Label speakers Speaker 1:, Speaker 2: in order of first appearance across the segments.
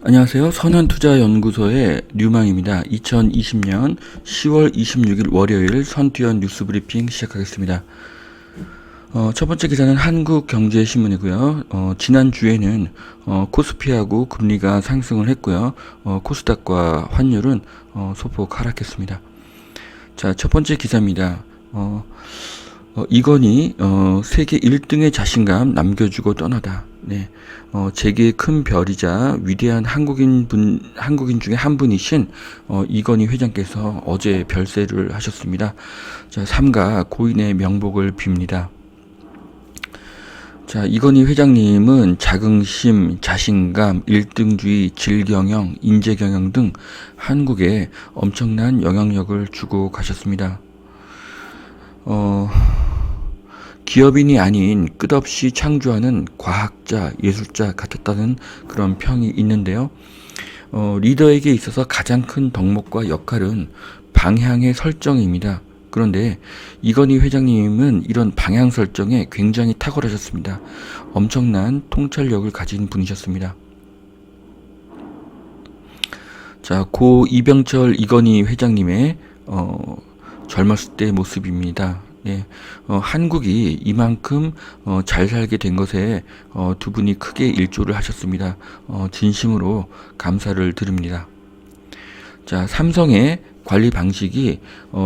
Speaker 1: 안녕하세요. 선현투자연구소의 류망입니다. 2020년 10월 26일 월요일 선투연 뉴스 브리핑 시작하겠습니다. 첫 번째 기사는 한국경제신문이고요. 지난주에는 코스피하고 금리가 상승을 했고요. 코스닥과 환율은 소폭 하락했습니다. 자, 첫 번째 기사입니다. 이건희 세계 1등의 자신감 남겨주고 떠나다. 네, 제게 큰 별이자 위대한 한국인 중에 한 분이신 이건희 회장께서 어제 별세를 하셨습니다. 자, 삼가 고인의 명복을 빕니다. 자, 이건희 회장님은 자긍심, 자신감, 1등주의, 질경영, 인재경영 등 한국에 엄청난 영향력을 주고 가셨습니다. 기업인이 아닌 끝없이 창조하는 과학자, 예술자 같았다는 그런 평이 있는데요. 리더에게 있어서 가장 큰 덕목과 역할은 방향의 설정입니다. 그런데 이건희 회장님은 이런 방향 설정에 굉장히 탁월하셨습니다. 엄청난 통찰력을 가진 분이셨습니다. 자, 고 이병철 이건희 회장님의 젊었을 때의 모습입니다. 네, 한국이 이만큼 잘 살게 된 것에 두 분이 크게 일조를 하셨습니다. 진심으로 감사를 드립니다. 자, 삼성의 관리 방식이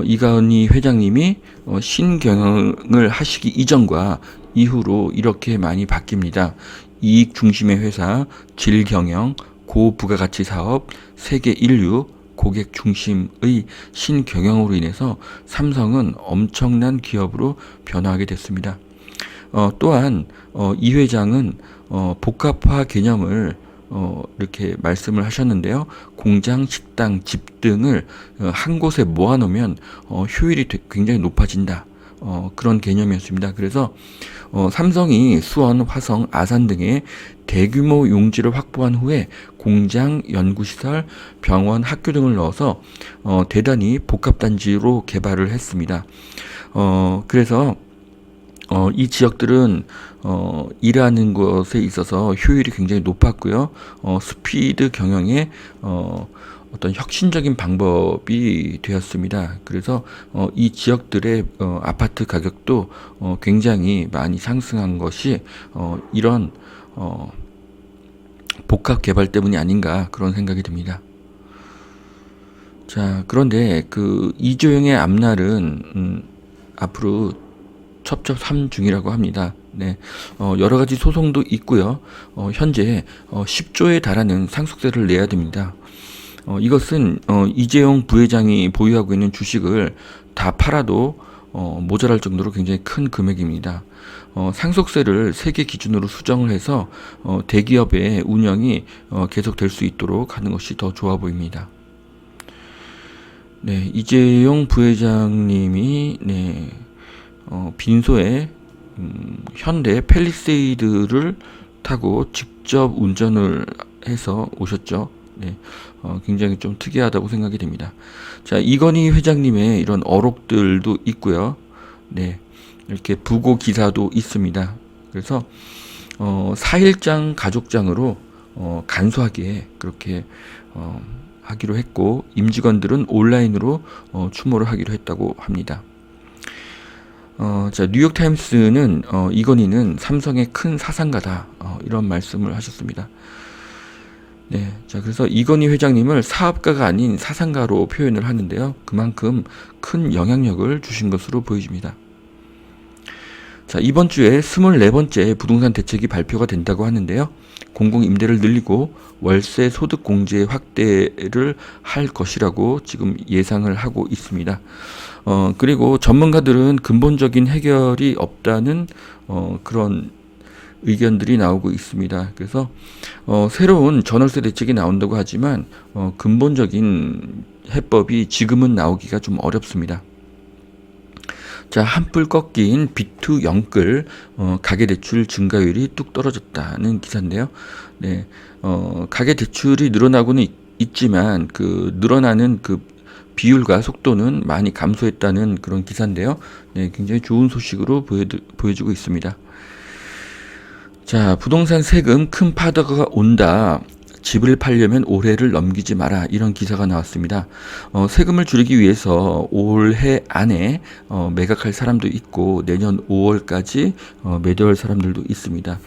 Speaker 1: 이건희 회장님이 신경영을 하시기 이전과 이후로 이렇게 많이 바뀝니다. 이익 중심의 회사, 질경영, 고부가가치 사업, 세계 인류, 고객 중심의 신경영으로 인해서 삼성은 엄청난 기업으로 변화하게 됐습니다. 또한 이 회장은 복합화 개념을 이렇게 말씀을 하셨는데요. 공장, 식당, 집 등을 한 곳에 모아놓으면 효율이 굉장히 높아진다. 그런 개념이었습니다. 그래서 삼성이 수원, 화성, 아산 등의 대규모 용지를 확보한 후에 공장, 연구시설, 병원, 학교 등을 넣어서 대단히 복합단지로 개발을 했습니다. 그래서 이 지역들은 일하는 것에 있어서 효율이 굉장히 높았고요. 스피드 경영의 어떤 혁신적인 방법이 되었습니다. 그래서 이 지역들의 아파트 가격도 굉장히 많이 상승한 것이 이런 복합 개발 때문이 아닌가 그런 생각이 듭니다. 자, 그런데 그 이조영의 앞날은 앞으로 첩첩산 중이라고 합니다. 네, 여러 가지 소송도 있고요. 현재 10조에 달하는 상속세를 내야 됩니다. 이것은 이재용 부회장이 보유하고 있는 주식을 다 팔아도 모자랄 정도로 굉장히 큰 금액입니다. 상속세를 세계 기준으로 수정을 해서 대기업의 운영이 계속될 수 있도록 하는 것이 더 좋아 보입니다. 네, 이재용 부회장님이 빈소에 현대 팰리세이드를 타고 직접 운전을 해서 오셨죠. 네, 굉장히 좀 특이하다고 생각이 됩니다. 자, 이건희 회장님의 이런 어록들도 있고요. 네, 이렇게 부고 기사도 있습니다. 그래서 4일장 가족장으로 간소하게 그렇게 하기로 했고, 임직원들은 온라인으로 추모를 하기로 했다고 합니다. 자, 뉴욕타임스는 이건희는 삼성의 큰 사상가다, 이런 말씀을 하셨습니다. 네, 자, 그래서 이건희 회장님을 사업가가 아닌 사상가로 표현을 하는데요. 그만큼 큰 영향력을 주신 것으로 보여집니다. 자, 이번 주에 24번째 부동산 대책이 발표가 된다고 하는데요. 공공임대를 늘리고 월세 소득 공제 확대를 할 것이라고 지금 예상을 하고 있습니다. 그리고 전문가들은 근본적인 해결이 없다는 그런 의견들이 나오고 있습니다. 그래서 새로운 전월세 대책이 나온다고 하지만 근본적인 해법이 지금은 나오기가 좀 어렵습니다. 자, 한풀 꺾인 비투 영끌 가계대출 증가율이 뚝 떨어졌다는 기사인데요. 네, 가계대출이 늘어나고는 있지만 그 늘어나는 그 비율과 속도는 많이 감소했다는 그런 기사인데요. 네, 굉장히 좋은 소식으로 보여주고 있습니다. 자, 부동산 세금 큰 파도가 온다. 집을 팔려면 올해를 넘기지 마라. 이런 기사가 나왔습니다. 세금을 줄이기 위해서 올해 안에 매각할 사람도 있고 내년 5월까지 매도할 사람들도 있습니다.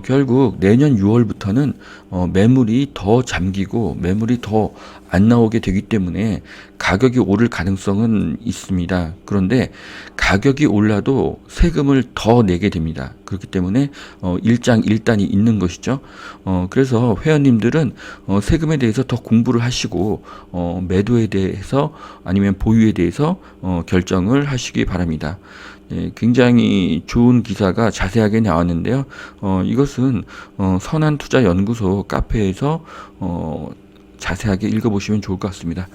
Speaker 1: 결국 내년 6월부터는 매물이 더 잠기고 매물이 더 안 나오게 되기 때문에 가격이 오를 가능성은 있습니다. 그런데 가격이 올라도 세금을 더 내게 됩니다. 그렇기 때문에 일장일단이 있는 것이죠. 그래서 회원님들은 세금에 대해서 더 공부를 하시고 매도에 대해서 아니면 보유에 대해서 결정을 하시기 바랍니다. 네, 굉장히 좋은 기사가 자세하게 나왔는데요. 이것은 선한투자연구소 카페에서 자세하게 읽어보시면 좋을 것 같습니다.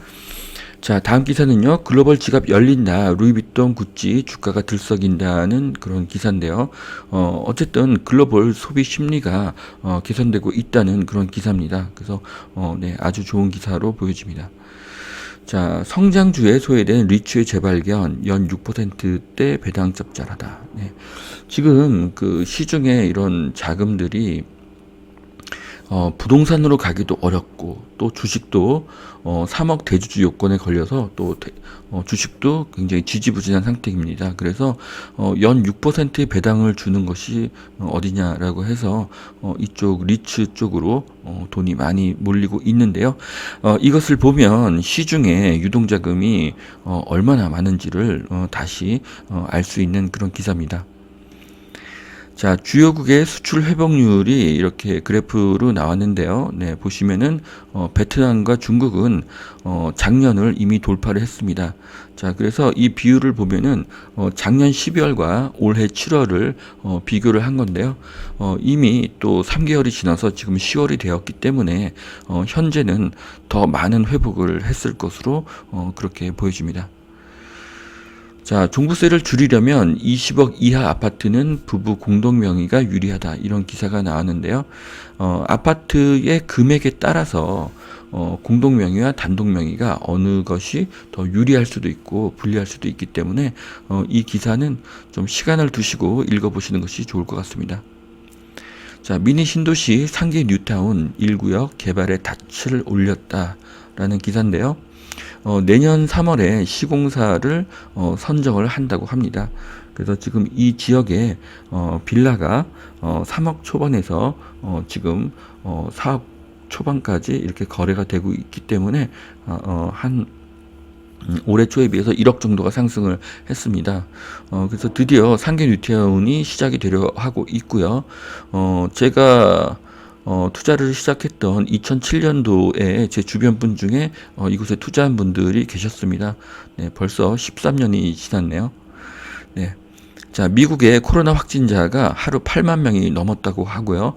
Speaker 1: 자, 다음 기사는요. 글로벌 지갑 열린다. 루이비통, 구찌 주가가 들썩인다는 그런 기사인데요. 어쨌든 글로벌 소비 심리가 개선되고 있다는 그런 기사입니다. 그래서 네, 아주 좋은 기사로 보여집니다. 자, 성장주에 소외된 리츠의 재발견 연 6%대 배당 짭짤하다. 네. 지금 그 시중에 이런 자금들이 부동산으로 가기도 어렵고 또 주식도 3억 대주주 요건에 걸려서 또 주식도 굉장히 지지부진한 상태입니다. 그래서 연 6%의 배당을 주는 것이 어디냐라고 해서 이쪽 리츠 쪽으로 돈이 많이 몰리고 있는데요. 이것을 보면 시중에 유동자금이 얼마나 많은지를 다시 알 수 있는 그런 기사입니다. 자, 주요국의 수출 회복률이 이렇게 그래프로 나왔는데요. 네, 보시면은 베트남과 중국은 작년을 이미 돌파를 했습니다. 자, 그래서 이 비율을 보면은 작년 12월과 올해 7월을 비교를 한 건데요. 이미 또 3개월이 지나서 지금 10월이 되었기 때문에 현재는 더 많은 회복을 했을 것으로 그렇게 보여집니다. 자, 종부세를 줄이려면 20억 이하 아파트는 부부 공동 명의가 유리하다. 이런 기사가 나왔는데요. 아파트의 금액에 따라서 공동 명의와 단독 명의가 어느 것이 더 유리할 수도 있고 불리할 수도 있기 때문에 이 기사는 좀 시간을 두시고 읽어보시는 것이 좋을 것 같습니다. 자, 미니 신도시 상계 뉴타운 1구역 개발에 닻을 올렸다라는 기사인데요. 내년 3월에 시공사를 선정을 한다고 합니다. 그래서 지금 이 지역에 빌라가 3억 초반에서 지금 4억 초반까지 이렇게 거래가 되고 있기 때문에 한 올해 초에 비해서 1억 정도가 상승을 했습니다. 그래서 드디어 상계 뉴타운이 시작이 되려 하고 있고요. 제가 투자를 시작했던 2007년도에 제 주변 분 중에 이곳에 투자한 분들이 계셨습니다. 네, 벌써 13년이 지났네요. 네. 자, 미국의 코로나 확진자가 하루 8만 명이 넘었다고 하고요.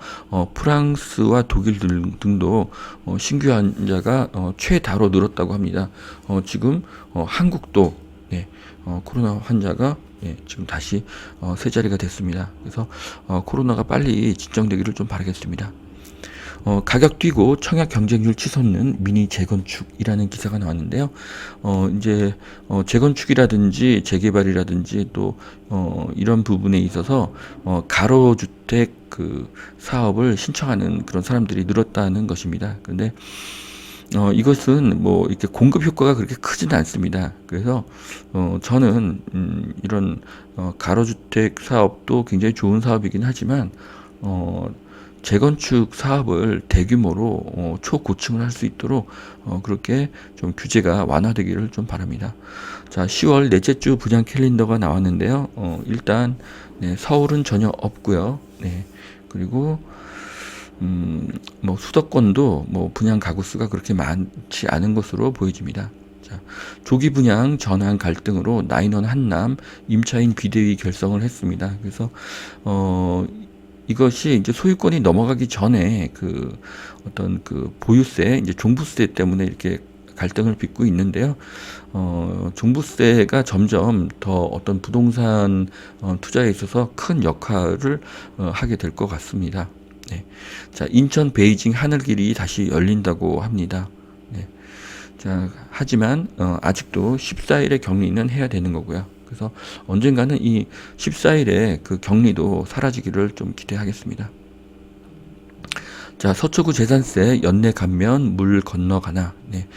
Speaker 1: 프랑스와 독일 등도 신규 환자가 최다로 늘었다고 합니다. 지금 한국도 네, 코로나 환자가 지금 다시 세 자리가 됐습니다. 그래서 코로나가 빨리 진정되기를 좀 바라겠습니다. 가격 뛰고 청약 경쟁률 치솟는 미니 재건축이라는 기사가 나왔는데요. 이제 재건축이라든지 재개발이라든지 또 이런 부분에 있어서 가로주택 그 사업을 신청하는 그런 사람들이 늘었다는 것입니다. 그런데 이것은 뭐 이렇게 공급 효과가 그렇게 크지는 않습니다. 그래서 저는 이런 가로주택 사업도 굉장히 좋은 사업이긴 하지만 재건축 사업을 대규모로 초고층을 할 수 있도록 그렇게 좀 규제가 완화되기를 좀 바랍니다. 자, 10월 넷째 주 분양 캘린더가 나왔는데요. 일단 네, 서울은 전혀 없고요. 네, 그리고 뭐 수도권도 뭐 분양 가구 수가 그렇게 많지 않은 것으로 보여집니다. 자, 조기 분양 전환 갈등으로 나인원 한남 임차인 비대위 결성을 했습니다. 그래서 이것이 이제 소유권이 넘어가기 전에 그 어떤 그 보유세, 이제 종부세 때문에 이렇게 갈등을 빚고 있는데요. 종부세가 점점 더 어떤 부동산 투자에 있어서 큰 역할을 하게 될 것 같습니다. 네. 자, 인천 베이징 하늘길이 다시 열린다고 합니다. 네. 자, 하지만 아직도 14일의 격리는 해야 되는 거고요. 그래서 언젠가는 이 14일의 그 격리도 사라지기를 좀 기대하겠습니다. 자, 서초구 재산세 연내 감면 물 건너가나. 네.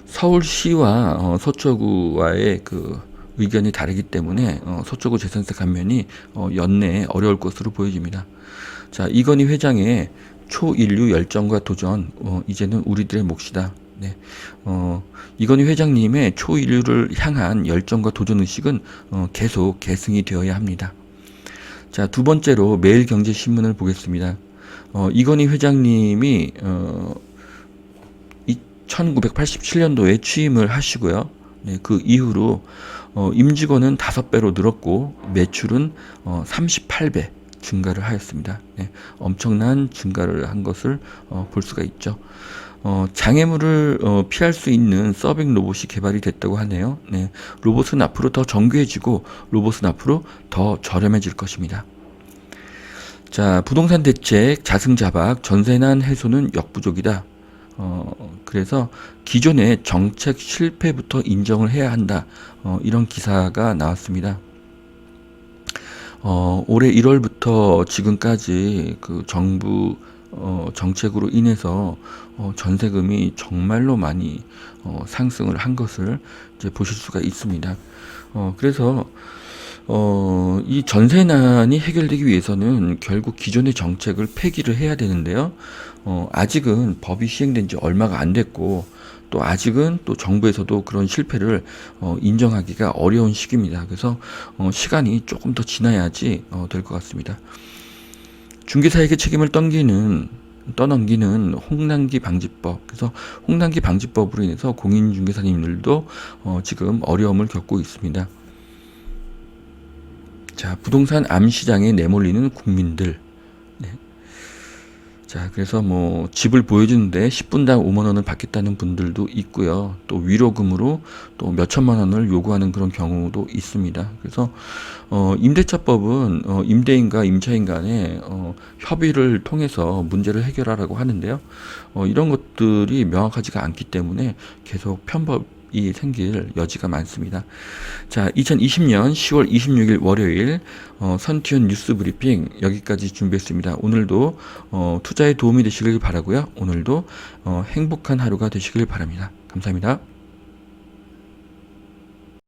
Speaker 1: 서울시와 서초구와의 그 의견이 다르기 때문에 서초구 재산세 감면이 연내에 어려울 것으로 보여집니다. 자, 이건희 회장의 초인류 열정과 도전, 이제는 우리들의 몫이다. 네. 이건희 회장님의 초인류를 향한 열정과 도전 의식은 계속 계승이 되어야 합니다. 자, 두 번째로 매일경제신문을 보겠습니다. 이건희 회장님이 1987년도에 취임을 하시고요. 네, 그 이후로 임직원은 5배로 늘었고 매출은 38배 증가를 하였습니다. 네, 엄청난 증가를 한 것을 볼 수가 있죠. 장애물을 피할 수 있는 서빙 로봇이 개발이 됐다고 하네요. 네, 로봇은 앞으로 더 정교해지고 로봇은 앞으로 더 저렴해질 것입니다. 자, 부동산 대책, 자승자박, 전세난 해소는 역부족이다. 그래서 기존의 정책 실패부터 인정을 해야 한다. 이런 기사가 나왔습니다. 올해 1월부터 지금까지 그 정부 정책으로 인해서 전세금이 정말로 많이 상승을 한 것을 이제 보실 수가 있습니다. 그래서 이 전세난이 해결되기 위해서는 결국 기존의 정책을 폐기를 해야 되는데요. 아직은 법이 시행된 지 얼마가 안 됐고, 또 아직은 또 정부에서도 그런 실패를 인정하기가 어려운 시기입니다. 그래서 시간이 조금 더 지나야지 될 것 같습니다. 중개사에게 책임을 떠넘기는 홍난기 방지법. 그래서 홍난기 방지법으로 인해서 공인중개사님들도 지금 어려움을 겪고 있습니다. 자, 부동산 암시장에 내몰리는 국민들. 네. 자, 그래서 뭐 집을 보여주는데 10분당 5만 원을 받겠다는 분들도 있고요. 또 위로금으로 또 몇천만 원을 요구하는 그런 경우도 있습니다. 그래서 임대차법은 임대인과 임차인 간에 협의를 통해서 문제를 해결하라고 하는데요. 이런 것들이 명확하지가 않기 때문에 계속 편법이 생길 여지가 많습니다. 자, 2020년 10월 26일 월요일 선티온 뉴스 브리핑 여기까지 준비했습니다. 오늘도 투자에 도움이 되시길 바라고요. 오늘도 행복한 하루가 되시길 바랍니다. 감사합니다.